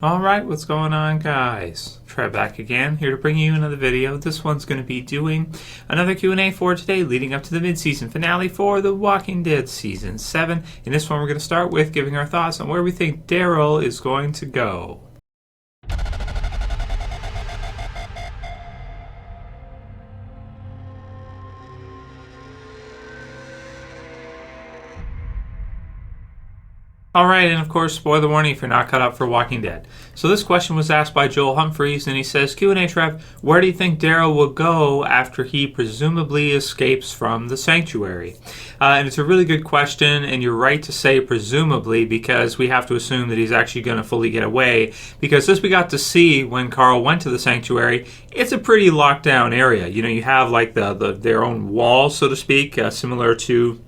Alright, what's going on, guys? Trev back again, here to bring you another video. This one's going to be doing another Q&A for today, leading up to the mid-season finale for The Walking Dead Season 7. In this one, we're going to start with giving our thoughts on where we think Daryl is going to go. Alright, and of course, spoiler warning if you're not caught up for Walking Dead. So this question was asked by Joel Humphreys, and he says, Q&A Trev, where do you think Daryl will go after he presumably escapes from the sanctuary? And it's a really good question, and you're right to say presumably, because we have to assume that he's actually going to fully get away, because as we got to see when Carl went to the sanctuary, it's a pretty locked down area. You know, you have like their own wall, so to speak, similar to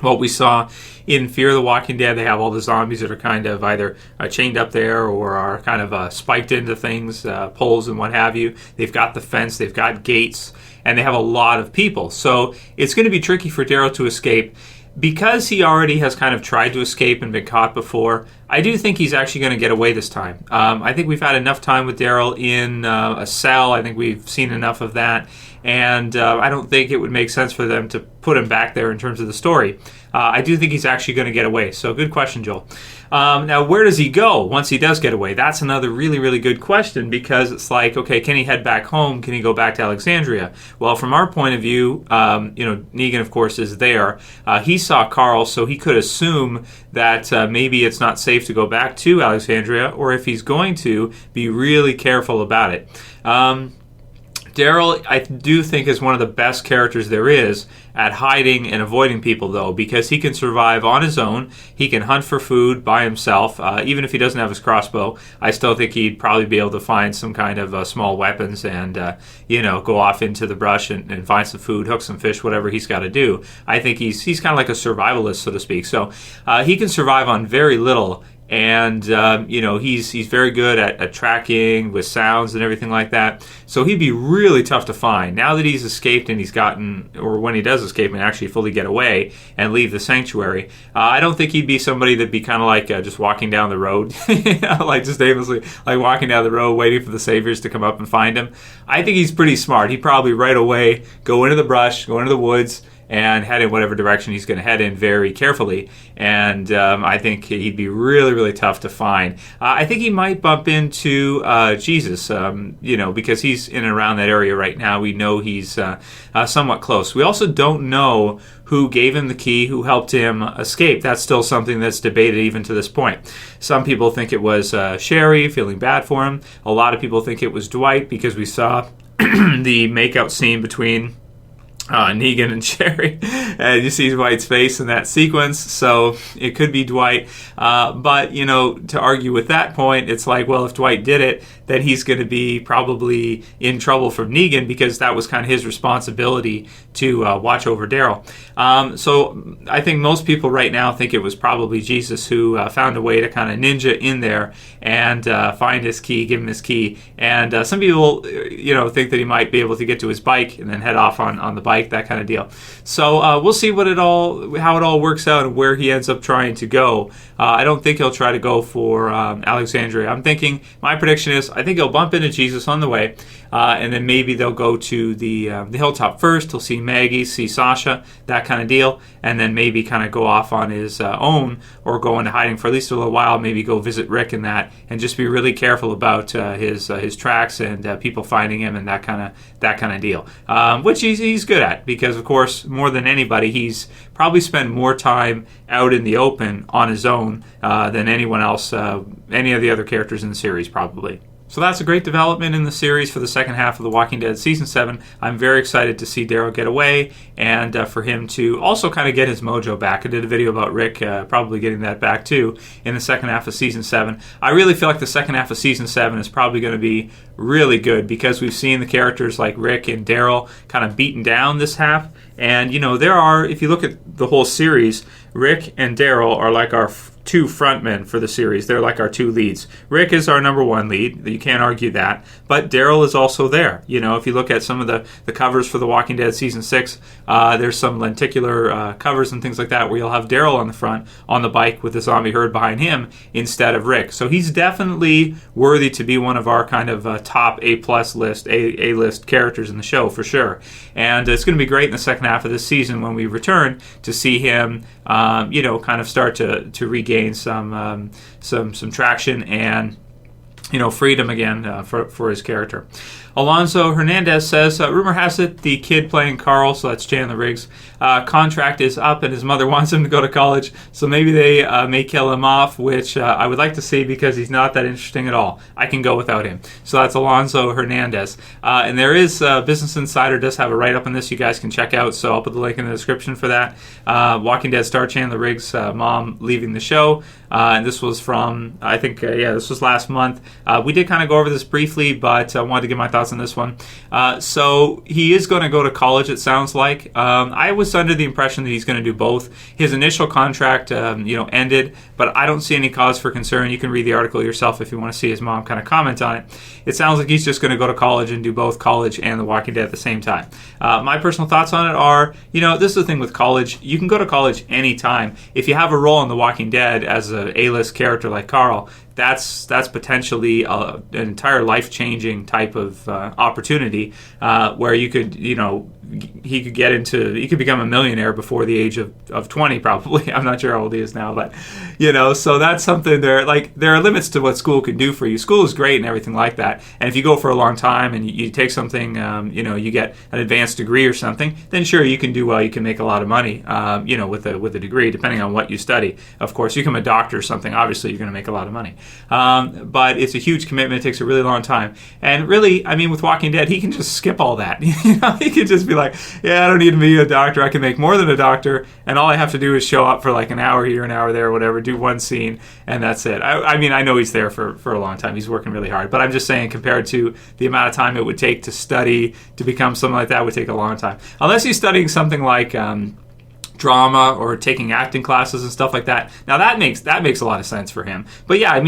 what we saw in Fear the Walking Dead. They have all the zombies that are kind of either chained up there or are kind of spiked into things, poles and what have you. They've got the fence, they've got gates, and they have a lot of people. So it's going to be tricky for Daryl to escape. Because he already has kind of tried to escape and been caught before, I do think he's actually going to get away this time. I think we've had enough time with Daryl in a cell. I think we've seen enough of that. And I don't think it would make sense for them to put him back there in terms of the story. I do think he's actually going to get away. So good question, Joel. Now, where does he go once he does get away? That's another really, really good question, because it's like, okay, can he head back home? Can he go back to Alexandria? Well, from our point of view, Negan, of course, is there. He saw Carl, so he could assume that maybe it's not safe to go back to Alexandria, or if he's going to, be really careful about it. Daryl, I do think, is one of the best characters there is at hiding and avoiding people, though, because he can survive on his own. He can hunt for food by himself. Even if he doesn't have his crossbow, I still think he'd probably be able to find some kind of small weapons and, go off into the brush and find some food, hook some fish, whatever he's got to do. I think he's kind of like a survivalist, so to speak. So he can survive on very little. And, he's very good at tracking with sounds and everything like that. So he'd be really tough to find. Now that he's escaped and he's gotten, or when he does escape and actually fully get away and leave the sanctuary, I don't think he'd be somebody that'd be kind of like just walking down the road, like just aimlessly, like walking down the road waiting for the saviors to come up and find him. I think he's pretty smart. He'd probably right away go into the brush, go into the woods, and head in whatever direction he's going to head in very carefully. And I think he'd be really, really tough to find. I think he might bump into Jesus, because he's in and around that area right now. We know he's somewhat close. We also don't know who gave him the key, who helped him escape. That's still something that's debated even to this point. Some people think it was Sherry, feeling bad for him. A lot of people think it was Dwight, because we saw the makeout scene between Negan and Sherry, and you see Dwight's face in that sequence, so it could be Dwight. But to argue with that point, it's like, well, if Dwight did it, then he's going to be probably in trouble from Negan, because that was kind of his responsibility to watch over Daryl. So I think most people right now think it was probably Jesus who found a way to kind of ninja in there and find his key, give him his key. And some people, think that he might be able to get to his bike and then head off on the bike, that kind of deal. So we'll see how it all works out and where he ends up trying to go. I don't think he'll try to go for Alexandria. I'm thinking, my prediction is, I think he'll bump into Jesus on the way, and then maybe they'll go to the hilltop first. He'll see Maggie, see Sasha, that kind of deal, and then maybe kind of go off on his own, or go into hiding for at least a little while, maybe go visit Rick and that, and just be really careful about his tracks and people finding him and that kind of deal, which he's good at, because of course, more than anybody, he's probably spent more time out in the open on his own than anyone else, any of the other characters in the series probably. So that's a great development in the series for the second half of The Walking Dead Season 7. I'm very excited to see Daryl get away, and for him to also kind of get his mojo back. I did a video about Rick probably getting that back too in the second half of Season 7. I really feel like the second half of Season 7 is probably going to be really good, because we've seen the characters like Rick and Daryl kind of beaten down this half. And, there are, if you look at the whole series, Rick and Daryl are like our two frontmen for the series. They're like our two leads. Rick is our number one lead. You can't argue that. But Daryl is also there. If you look at some of the covers for The Walking Dead Season 6, there's some lenticular covers and things like that where you'll have Daryl on the front on the bike with the zombie herd behind him instead of Rick. So he's definitely worthy to be one of our kind of top A-plus list, A-list characters in the show for sure. And it's going to be great in the second half of this season when we return to see him, kind of start to regain some traction and freedom again for his character. Alonzo Hernandez says, rumor has it the kid playing Carl, so that's Chandler Riggs, contract is up and his mother wants him to go to college, so maybe they may kill him off, which I would like to see because he's not that interesting at all. I can go without him. So that's Alonzo Hernandez. And there is, Business Insider does have a write-up on this you guys can check out, so I'll put the link in the description for that. Walking Dead star Chandler Riggs' mom leaving the show. And this was from, I think, this was last month. We did kind of go over this briefly, but I wanted to give my thoughts on this one. So he is going to go to college, it sounds like. I was under the impression that he's going to do both. His initial contract, ended, but I don't see any cause for concern. You can read the article yourself if you want to see his mom kind of comment on it. It sounds like he's just going to go to college and do both college and The Walking Dead at the same time. My personal thoughts on it are, this is the thing with college. You can go to college anytime. If you have a role in The Walking Dead as an A-list character like Carl, that's potentially an entire life-changing type of opportunity where you could, he could become a millionaire before the age of 20 probably. I'm not sure how old he is now, but so that's something there are limits to what school can do for you. School is great and everything like that, and if you go for a long time and you take something, you get an advanced degree or something, then sure, you can do well, you can make a lot of money with a degree, depending on what you study. Of course, you become a doctor or something, obviously you're going to make a lot of money, but it's a huge commitment. It takes a really long time, and really, with Walking Dead, he can just skip all that. He can just be like, yeah, I don't need to be a doctor. I can make more than a doctor, and all I have to do is show up for like an hour here, an hour there, whatever, do one scene, and that's it. I know he's there for a long time. He's working really hard, but I'm just saying compared to the amount of time it would take to study to become something like that would take a long time. Unless he's studying something like drama or taking acting classes and stuff like that. Now that makes a lot of sense for him. But yeah,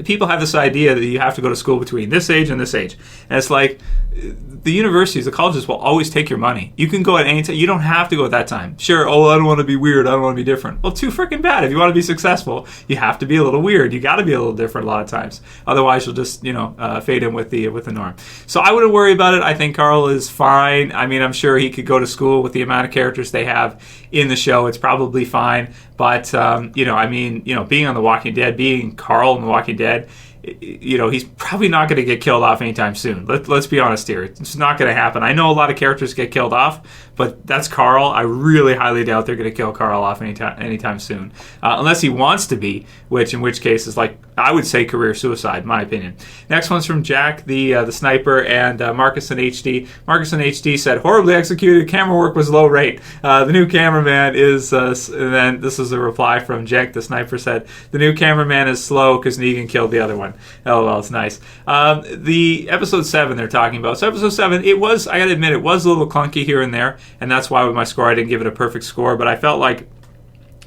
people have this idea that you have to go to school between this age and this age. And it's like the universities, the colleges will always take your money. You can go at any time. You don't have to go at that time. Sure, I don't want to be weird. I don't want to be different. Well, too freaking bad. If you want to be successful, you have to be a little weird. You got to be a little different a lot of times. Otherwise, you'll just, fade in with the norm. So I wouldn't worry about it. I think Carl is fine. I'm sure he could go to school with the amount of characters they have in the show. It's probably fine. But, being on The Walking Dead, being Carl in The Walking Dead, he's probably not going to get killed off anytime soon. Let's be honest here. It's not going to happen. I know a lot of characters get killed off, but that's Carl. I really highly doubt they're going to kill Carl off anytime soon. Unless he wants to be, in which case is I would say career suicide, in my opinion. Next one's from Jack the Sniper and marcusinHD. marcusinHD said, horribly executed, camera work was low rate. The new cameraman is, and then this is a reply from Jenk The Sniper said, the new cameraman is slow because Negan killed the other one. LOL, it's nice. The episode 7 they're talking about. So episode 7, I gotta admit, it was a little clunky here and there, and that's why with my score I didn't give it a perfect score, but I felt like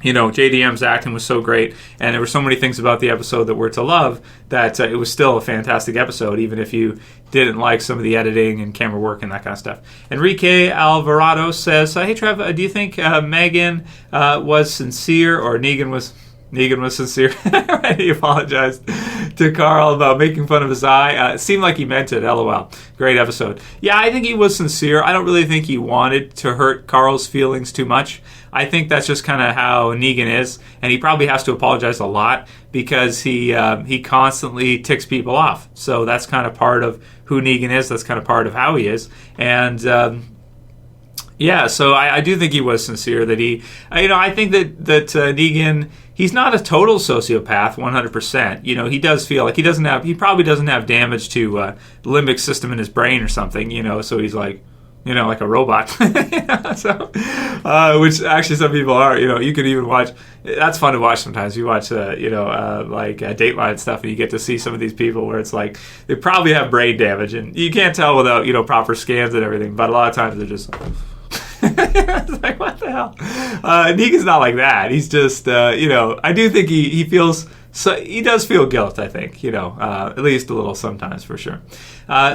JDM's acting was so great, and there were so many things about the episode that were to love that it was still a fantastic episode, even if you didn't like some of the editing and camera work and that kind of stuff. Enrique Alvarado says, hey Trev, do you think Megan was sincere, or Negan was sincere? He apologized to Carl about making fun of his eye. It seemed like he meant it, LOL. Great episode. Yeah, I think he was sincere. I don't really think he wanted to hurt Carl's feelings too much. I think that's just kind of how Negan is, and he probably has to apologize a lot because he constantly ticks people off. So that's kind of part of who Negan is. That's kind of part of how he is. And so I do think he was sincere. That I think that Negan, he's not a total sociopath, 100%. He does feel like he probably doesn't have damage to the limbic system in his brain or something. So he's like, like a robot. Which actually some people are. You can even watch. That's fun to watch sometimes. You watch, Dateline stuff, and you get to see some of these people where it's like they probably have brain damage, and you can't tell without proper scans and everything. But a lot of times they're just It's like, what the hell? Negan's not like that. He's just, I do think he feels, so he does feel guilt, I think, at least a little sometimes, for sure.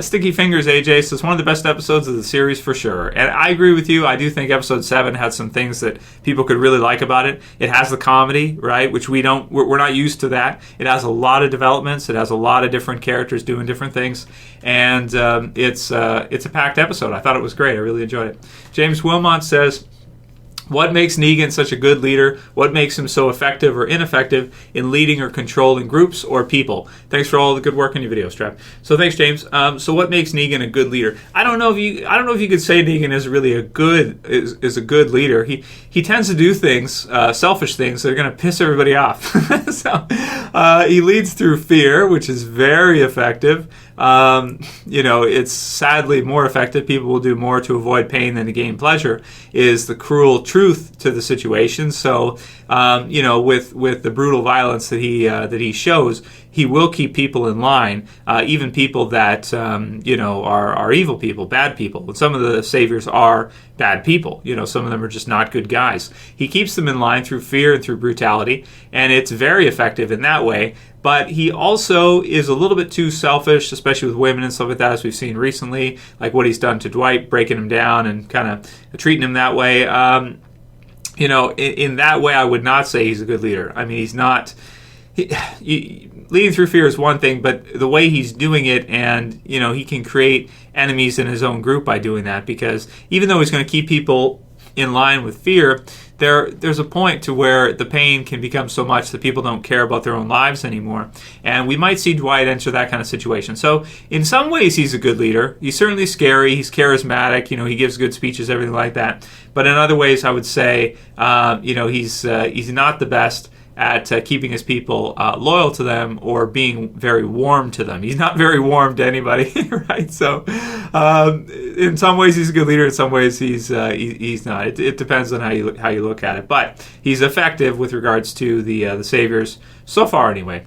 Sticky Fingers AJ says, one of the best episodes of the series for sure. And I agree with you. I do think episode 7 had some things that people could really like about it. It has the comedy, right, which we're not used to that. It has a lot of developments. It has a lot of different characters doing different things. And it's a packed episode. I thought it was great. I really enjoyed it. James Wilmot says, what makes Negan such a good leader? What makes him so effective or ineffective in leading or controlling groups or people? Thanks for all the good work on your videos, Trev. So thanks, James. So what makes Negan a good leader? I don't know if you could say Negan is really a good leader. He tends to do things, selfish things that are going to piss everybody off. So he leads through fear, which is very effective. It's sadly more effective. People will do more to avoid pain than to gain pleasure, is the cruel truth to the situation. So, with the brutal violence that he shows, he will keep people in line, even people that, are evil people, bad people. And some of the saviors are bad people. Some of them are just not good guys. He keeps them in line through fear and through brutality, and it's very effective in that way. But he also is a little bit too selfish, especially with women and stuff like that, as we've seen recently, like what he's done to Dwight, breaking him down and kind of treating him that way. In that way, I would not say he's a good leader. I mean, he's not. Leading through fear is one thing, but the way he's doing it, and he can create enemies in his own group by doing that, because even though he's going to keep people in line with fear, there's a point to where the pain can become so much that people don't care about their own lives anymore. And we might see Dwight enter that kind of situation. So in some ways, he's a good leader. He's certainly scary. He's charismatic. He gives good speeches, everything like that. But in other ways, I would say, he's not the best at keeping his people loyal to them or being very warm to them. He's not very warm to anybody, right? So in some ways he's a good leader. In some ways he's not. It depends on how you look at it. But he's effective with regards to the saviors so far, anyway.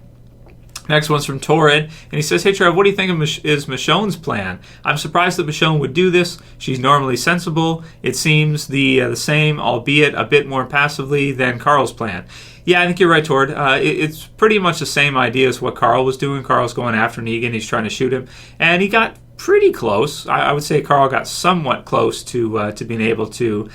Next one's from Torrid, and he says, hey Trev, what do you think is Michonnes' plan? I'm surprised that Michonne would do this. She's normally sensible. It seems the same, albeit a bit more passively, than Carl's plan. Yeah, I think you're right, Torrid. It's pretty much the same idea as what Carl was doing. Carl's going after Negan. He's trying to shoot him, and he got pretty close. I would say Carl got somewhat close to being able to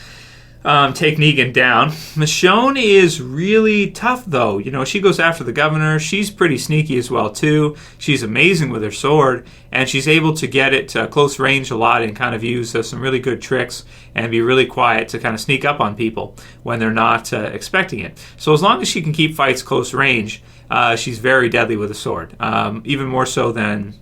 take Negan down. Michonne is really tough, though. She goes after the governor. She's pretty sneaky as well, too. She's amazing with her sword, and she's able to get it to close range a lot and kind of use some really good tricks and be really quiet to kind of sneak up on people when they're not expecting it. So as long as she can keep fights close range, she's very deadly with a sword, even more so than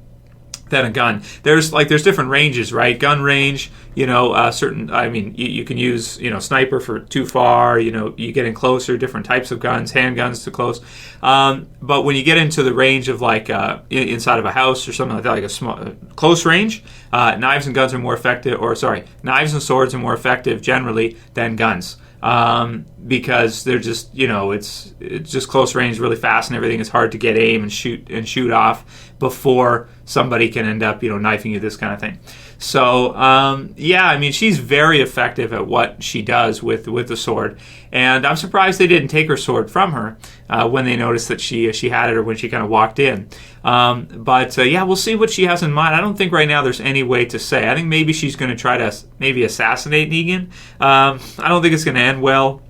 a gun. There's different ranges, right? Gun range, certain. I mean, you can use sniper for too far. You get in closer. Different types of guns, handguns to close. But when you get into the range of inside of a house or something like that, like a small close range, knives and guns are more effective. Knives and swords are more effective generally than guns. Because they're just it's just close range, really fast and everything. It's hard to get aim and shoot off before somebody can end up knifing you, this kind of thing. So she's very effective at what she does with the sword, and I'm surprised they didn't take her sword from her when they noticed that she had it, or when she kind of walked in. We'll see what she has in mind. I don't think right now there's any way to say. I think maybe she's going to try to maybe assassinate Negan. I don't think it's going to end well.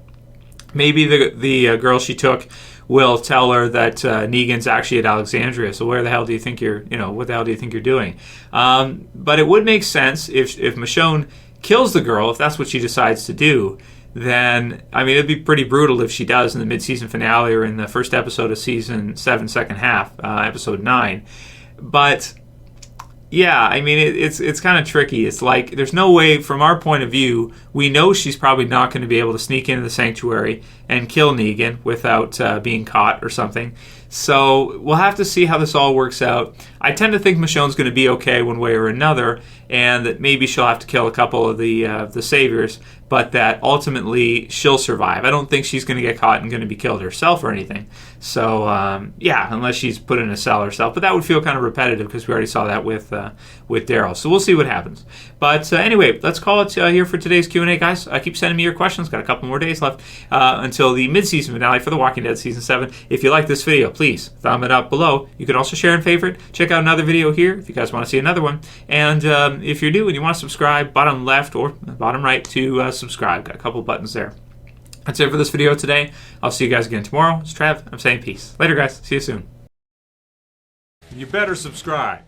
Maybe the girl she took will tell her that Negan's actually at Alexandria. So where the hell do you think what the hell do you think you're doing? But it would make sense if Michonne kills the girl, if that's what she decides to do. Then, it'd be pretty brutal if she does in the mid-season finale or in the first episode of season 7, second half, episode 9. But yeah, it's kind of tricky. It's like there's no way, from our point of view, we know she's probably not going to be able to sneak into the sanctuary and kill Negan without being caught or something. So we'll have to see how this all works out. I tend to think Michonne's going to be okay one way or another, and that maybe she'll have to kill a couple of the saviors. but that ultimately she'll survive. I don't think she's going to get caught and going to be killed herself or anything. So, yeah, unless she's put in a cell herself. But that would feel kind of repetitive because we already saw that with Daryl. So we'll see what happens. But anyway, let's call it here for today's Q&A, guys. Keep sending me your questions. Got a couple more days left until the mid-season finale for The Walking Dead Season 7. If you like this video, please thumb it up below. You can also share and favorite. Check out another video here if you guys want to see another one. And if you're new and you want to subscribe, bottom left or bottom right to subscribe. Got a couple buttons there. That's it for this video today. I'll see you guys again tomorrow. It's Trev. I'm saying peace. Later, guys. See you soon. You better subscribe.